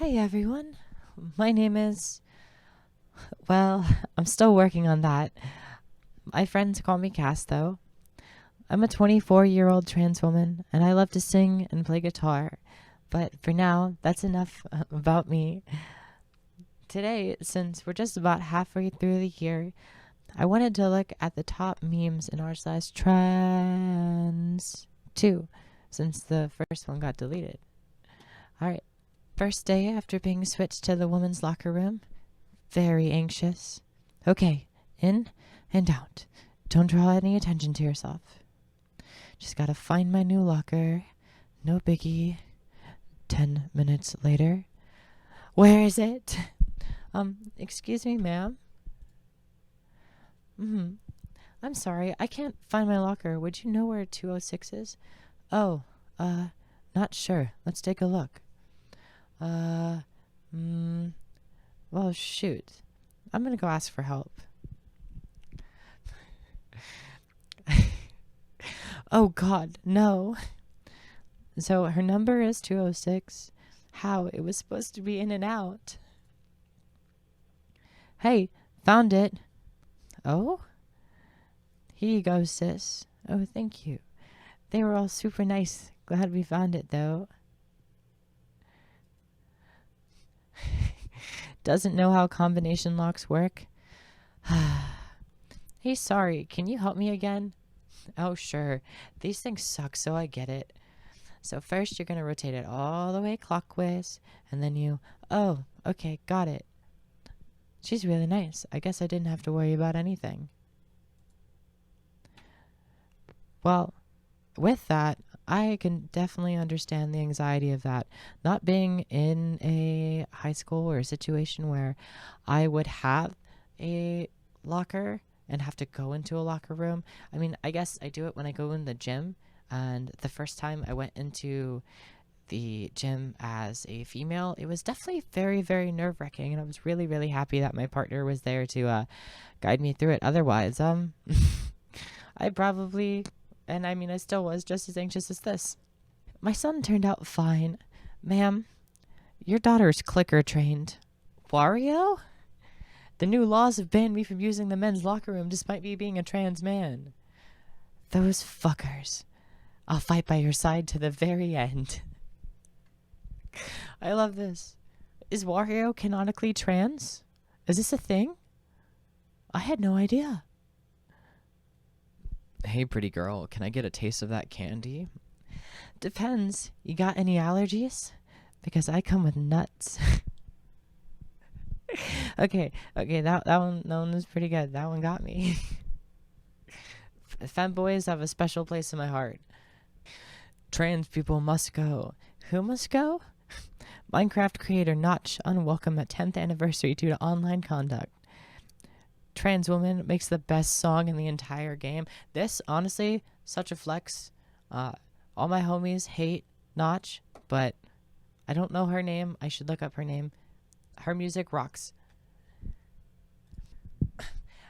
Hi everyone. My name is, well, I'm still working on that. My friends call me Cass though. I'm a 24-year-old trans woman and I love to sing and play guitar. But for now, that's enough about me. Today, since we're just about halfway through the year, I wanted to look at the top memes in r/trans2 since the first one got deleted. Alright, first day after being switched to the women's locker room. Very anxious. Okay, in and out. Don't draw any attention to yourself. Just gotta find my new locker. No biggie. 10 minutes later. Where is it? Excuse me, ma'am? I'm sorry, I can't find my locker. Would you know where 206 is? Oh, not sure. Let's take a look. Well, shoot. I'm gonna go ask for help. Oh, God, no. So her number is 206. How? It was supposed to be in and out. Hey, found it. Oh? Here you go, sis. Oh, thank you. They were all super nice. Glad we found it, though. Doesn't know how combination locks work? Hey, sorry. Can you help me again? Oh, sure. These things suck, so I get it. So first you're going to rotate it all the way clockwise, and then you... Oh, okay, got it. She's really nice. I guess I didn't have to worry about anything. Well, with that, I can definitely understand the anxiety of that. Not being in a high school or a situation where I would have a locker and have to go into a locker room. I mean, I guess I do it when I go in the gym. And the first time I went into the gym as a female, it was definitely very, very nerve-wracking. And I was really, really happy that my partner was there to guide me through it. Otherwise, I probably... And I mean, I still was just as anxious as this. My son turned out fine. Ma'am, your daughter's clicker trained. Wario? The new laws have banned me from using the men's locker room despite me being a trans man. Those fuckers. I'll fight by your side to the very end. I love this. Is Wario canonically trans? Is this a thing? I had no idea. Hey, pretty girl, can I get a taste of that candy? Depends. You got any allergies? Because I come with nuts. Okay, that one was pretty good. That one got me. Femboys have a special place in my heart. Trans people must go. Who must go? Minecraft creator Notch unwelcome at 10th anniversary due to online conduct. Trans woman makes the best song in the entire game. This, honestly, such a flex. All my homies hate Notch, but I don't know her name. I should look up her name. Her music rocks.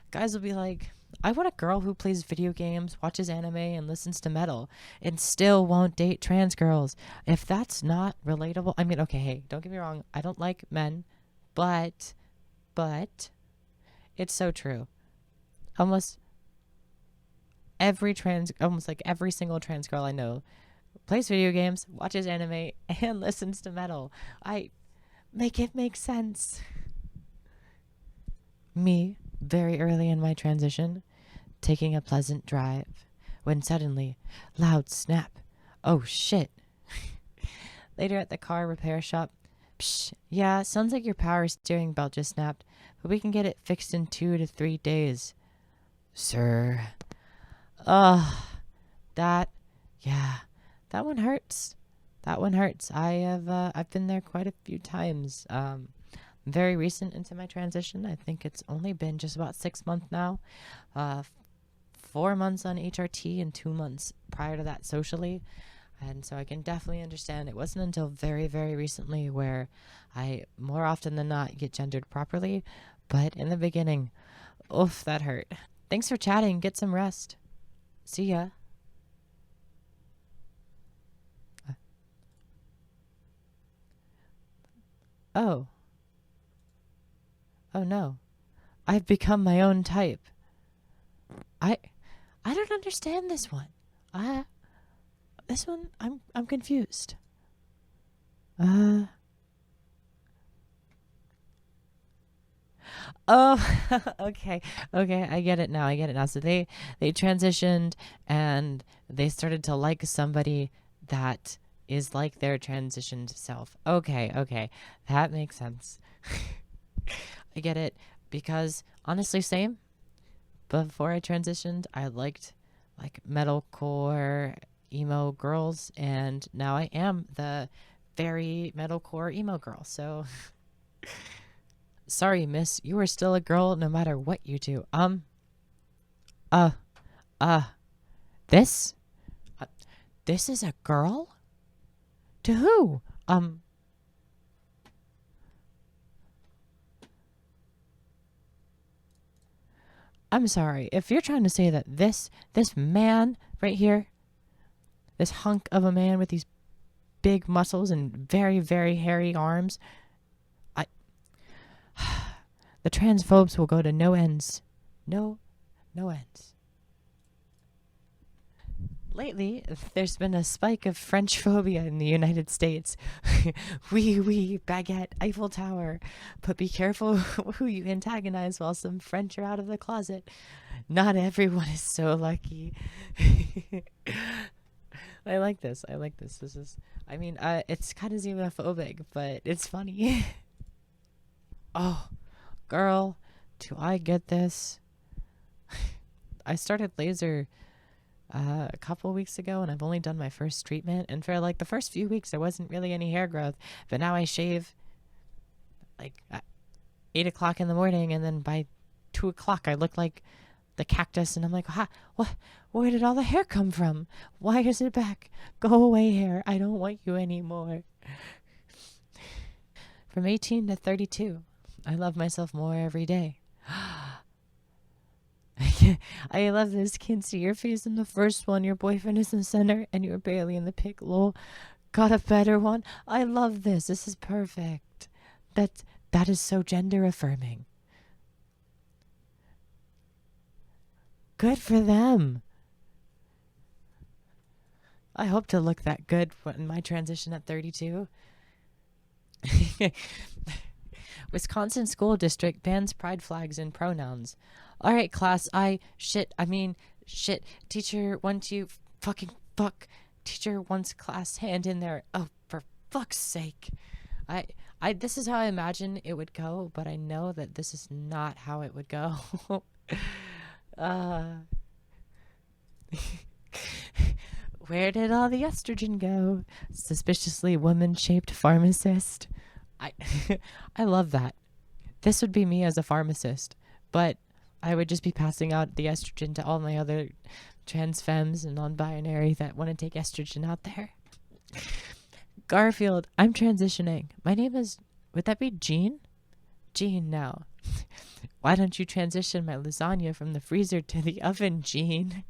Guys will be like, I want a girl who plays video games, watches anime, and listens to metal, and still won't date trans girls. If that's not relatable, I mean, okay, hey, don't get me wrong. I don't like men, but it's so true. Almost every single trans girl I know plays video games, watches anime, and listens to metal. I make it make sense. Me, very early in my transition, taking a pleasant drive, when suddenly, loud snap. Oh shit. Later at the car repair shop. Psh, yeah, sounds like your power steering belt just snapped, but we can get it fixed in 2 to 3 days. Sir. Ugh. That one hurts. That one hurts. I've been there quite a few times. Very recent into my transition. I think it's only been just about 6 months now. 4 months on HRT and 2 months prior to that socially. And so I can definitely understand it wasn't until very, very recently where I, more often than not, get gendered properly. But in the beginning, oof, that hurt. Thanks for chatting. Get some rest. See ya. Oh, oh no. I've become my own type. I I don't understand this one. I this one I'm confused. Uh Oh, okay. Okay, I get it now. I get it now. So they transitioned and they started to like somebody that is like their transitioned self. Okay, okay. That makes sense. I get it because honestly same. Before I transitioned, I liked like metalcore emo girls and now I am the very metalcore emo girl. So sorry, miss, you are still a girl no matter what you do. Uh, uh, this? Uh, this is a girl? To who? I'm sorry. If you're trying to say that this man right here, this hunk of a man with these big muscles and very, very hairy arms, I the transphobes will go to no ends. No ends. Lately, there's been a spike of French phobia in the United States. Oui, baguette, Eiffel Tower. But be careful who you antagonize while some French are out of the closet. Not everyone is so lucky. I like this. I like this. This is, I mean, it's kind of xenophobic, but it's funny. Oh, girl, do I get this? I started laser a couple weeks ago and I've only done my first treatment, and for like the first few weeks there wasn't really any hair growth, but now I shave like at 8 o'clock in the morning and then by 2 o'clock I look like the cactus and I'm like, ha, what, where did all the hair come from? Why is it back? Go away, hair, I don't want you anymore. From 18 to 32 I love myself more every day. I love this. Can't see your face in the first one. Your boyfriend is in the center and you're barely in the pic. Lol. Got a better one. I love this. This is perfect. That is so gender affirming. Good for them. I hope to look that good in my transition at 32. Wisconsin school district bans pride flags and pronouns. All right, class. Shit. Teacher wants you. Fucking fuck. Teacher wants class hand in there. Oh, for fuck's sake. This is how I imagine it would go, but I know that this is not how it would go. uh, where did all the estrogen go? Suspiciously woman-shaped pharmacist. I I love that. This would be me as a pharmacist, but I would just be passing out the estrogen to all my other trans femmes and non-binary that want to take estrogen out there. Garfield, I'm transitioning. My name is, would that be Jean? Jean now. Why don't you transition my lasagna from the freezer to the oven, Jean?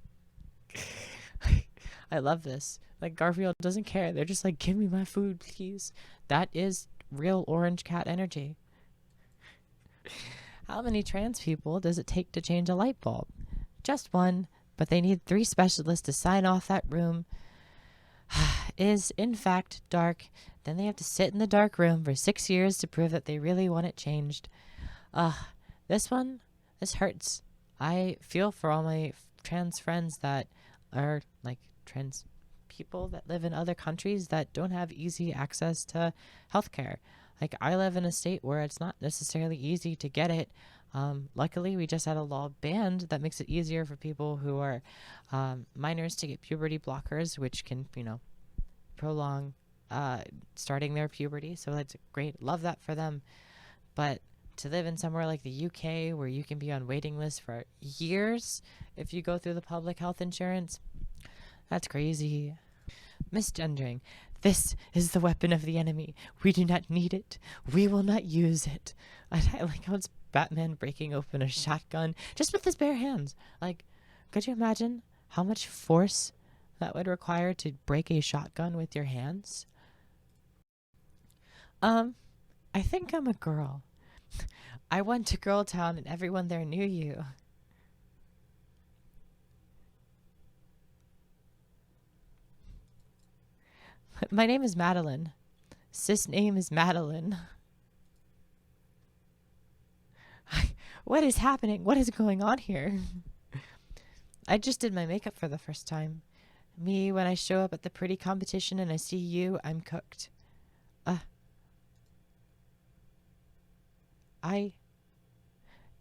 I love this. Like, Garfield doesn't care. They're just like, give me my food, please. That is real orange cat energy. How many trans people does it take to change a light bulb? Just one, but they need 3 specialists to sign off that room is in fact dark. Then they have to sit in the dark room for 6 years to prove that they really want it changed. This hurts. I feel for all my trans friends that are like trans people that live in other countries that don't have easy access to healthcare. Like, I live in a state where it's not necessarily easy to get it. Luckily, we just had a law banned that makes it easier for people who are minors to get puberty blockers, which can, prolong starting their puberty. So that's great. Love that for them. But to live in somewhere like the UK where you can be on waiting lists for years if you go through the public health insurance, that's crazy. Misgendering. This is the weapon of the enemy. We do not need it. We will not use it. I like how it's Batman breaking open a shotgun just with his bare hands. Like, could you imagine how much force that would require to break a shotgun with your hands? I think I'm a girl. I went to Girl Town and everyone there knew you. My name is Madeline. Sis name is Madeline. What is happening? What is going on here? I just did my makeup for the first time. Me, when I show up at the pretty competition and I see you, I'm cooked.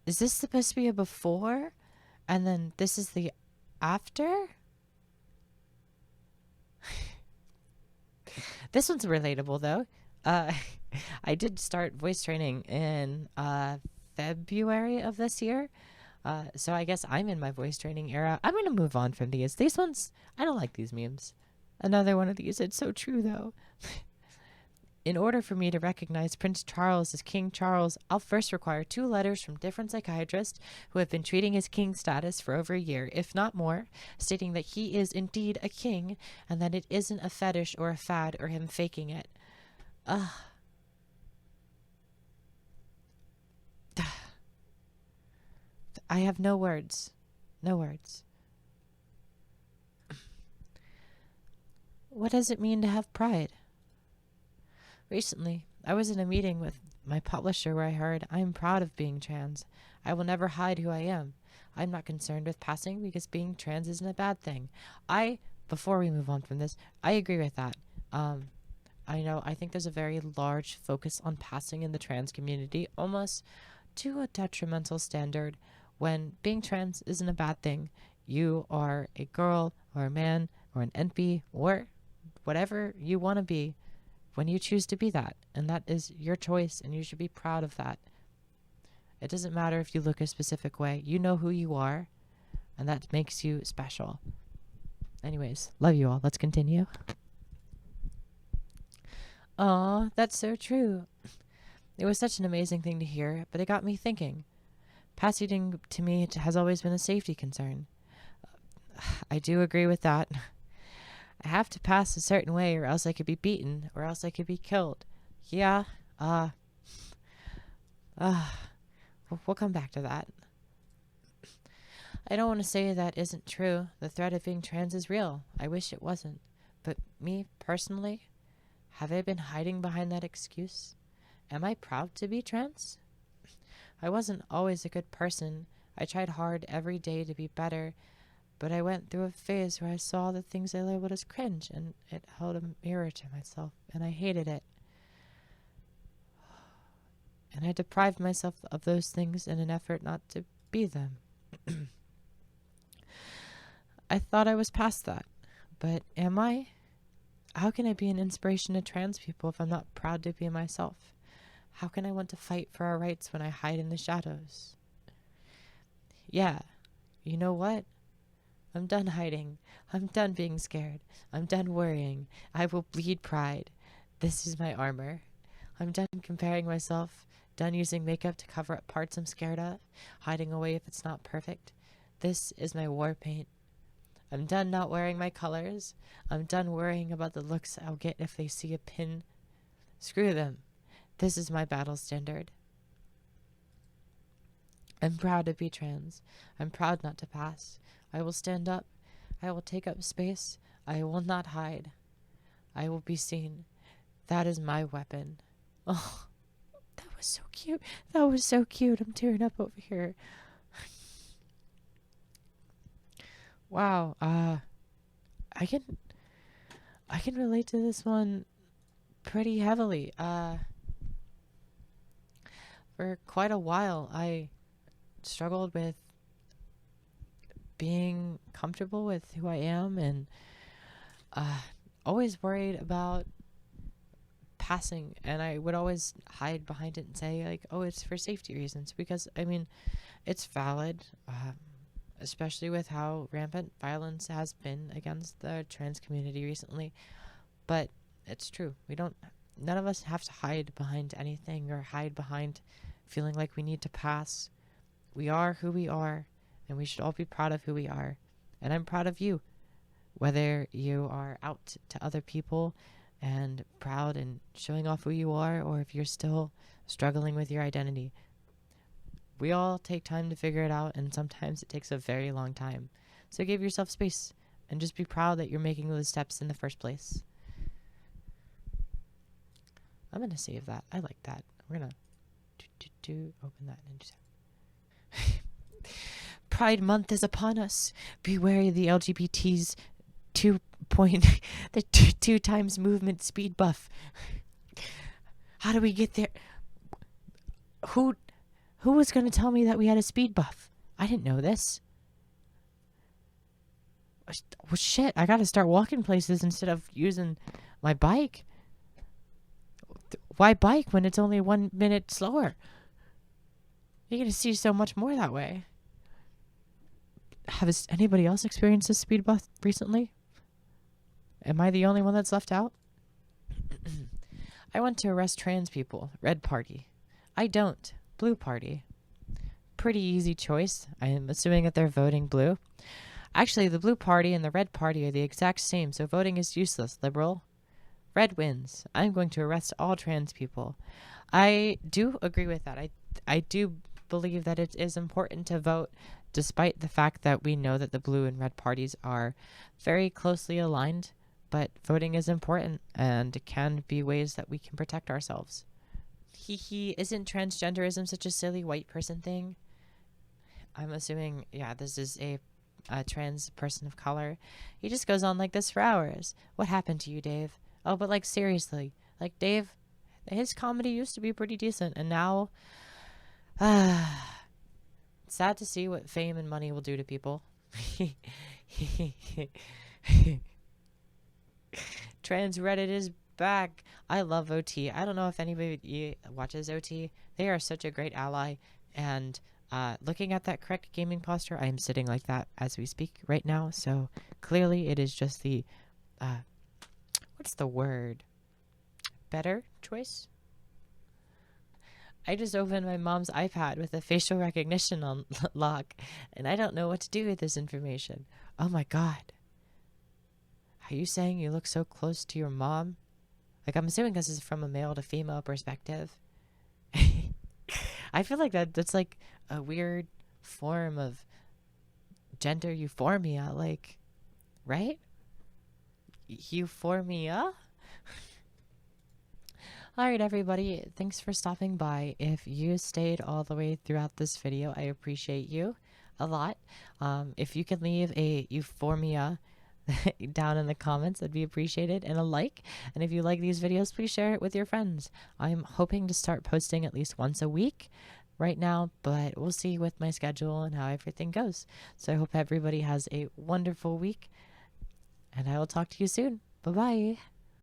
Is this supposed to be a before? And then this is the after? This one's relatable, though. I did start voice training in February of this year. So I guess I'm in my voice training era. I'm going to move on from these. These ones, I don't like these memes. Another one of these. It's so true, though. In order for me to recognize Prince Charles as King Charles, I'll first require 2 letters from different psychiatrists who have been treating his king status for over a year, if not more, stating that he is indeed a king and that it isn't a fetish or a fad or him faking it. I have no words. No words. What does it mean to have pride? Recently, I was in a meeting with my publisher where I heard, I'm proud of being trans. I will never hide who I am. I'm not concerned with passing because being trans isn't a bad thing. Before we move on from this, I agree with that. I think there's a very large focus on passing in the trans community, almost to a detrimental standard, when being trans isn't a bad thing. You are a girl or a man or an NP or whatever you want to be when you choose to be that. And that is your choice, and you should be proud of that. It doesn't matter if you look a specific way. You know who you are, and that makes you special. Anyways, love you all. Let's continue. Aw, that's so true. It was such an amazing thing to hear, but it got me thinking. Passing to me has always been a safety concern. I do agree with that. I have to pass a certain way or else I could be beaten or else I could be killed. Yeah, we'll come back to that. I don't want to say that isn't true. The threat of being trans is real. I wish it wasn't. But me, personally, have I been hiding behind that excuse? Am I proud to be trans? I wasn't always a good person. I tried hard every day to be better, but I went through a phase where I saw the things I labeled as cringe, and it held a mirror to myself, and I hated it. And I deprived myself of those things in an effort not to be them. I thought I was past that, but am I? How can I be an inspiration to trans people if I'm not proud to be myself? How can I want to fight for our rights when I hide in the shadows? Yeah, you know what? I'm done hiding. I'm done being scared. I'm done worrying. I will bleed pride. This is my armor. I'm done comparing myself, done using makeup to cover up parts I'm scared of, hiding away if it's not perfect. This is my war paint. I'm done not wearing my colors. I'm done worrying about the looks I'll get if they see a pin. Screw them. This is my battle standard. I'm proud to be trans. I'm proud not to pass. I will stand up. I will take up space. I will not hide. I will be seen. That is my weapon. Oh, that was so cute. That was so cute. I'm tearing up over here. Wow. I can relate to this one pretty heavily. For quite a while, I struggled with being comfortable with who I am, and always worried about passing, and I would always hide behind it and say, like, oh, it's for safety reasons, because I mean, it's valid, especially with how rampant violence has been against the trans community recently. But it's true. None of us have to hide behind anything or hide behind feeling like we need to pass. We are who we are, and we should all be proud of who we are. And I'm proud of you. Whether you are out to other people and proud and showing off who you are, or if you're still struggling with your identity. We all take time to figure it out, and sometimes it takes a very long time. So give yourself space and just be proud that you're making those steps in the first place. I'm going to save that. I like that. We're going to open that and just Pride Month is upon us. Be wary of the LGBT's 2 times movement speed buff. How do we get there? Who was going to tell me that we had a speed buff? I didn't know this. Well, shit, I got to start walking places instead of using my bike. Why bike when it's only 1 minute slower? You're going to see so much more that way. Has anybody else experienced a speed bump recently? Am I the only one that's left out? I want to arrest trans people. Red party. I don't. Blue party. Pretty easy choice. I am assuming that they're voting blue. Actually, the blue party and the red party are the exact same, so voting is useless, liberal. Red wins. I'm going to arrest all trans people. I do agree with that. I do believe that it is important to vote, despite the fact that we know that the blue and red parties are very closely aligned. But voting is important, and it can be ways that we can protect ourselves. Isn't transgenderism such a silly white person thing? I'm assuming, yeah, this is a trans person of color. He just goes on like this for hours. What happened to you, Dave? Oh, but like seriously, like Dave, his comedy used to be pretty decent, and now, sad to see what fame and money will do to people. Trans Reddit is back. I love OT. I don't know if anybody watches OT. They are such a great ally, and looking at that correct gaming posture, I am sitting like that as we speak right now, so clearly it is just the what's the word? Better choice? I just opened my mom's iPad with a facial recognition on lock, and I don't know what to do with this information. Oh my god. Are you saying you look so close to your mom? Like, I'm assuming this is from a male to female perspective. I feel like that's like a weird form of gender euphoria, like, right? Euphoria? Alright, everybody, thanks for stopping by. If you stayed all the way throughout this video, I appreciate you a lot. If you could leave a euphoria down in the comments, that'd be appreciated, and a like. And if you like these videos, please share it with your friends. I'm hoping to start posting at least once a week right now, but we'll see with my schedule and how everything goes. So I hope everybody has a wonderful week, and I will talk to you soon. Bye-bye.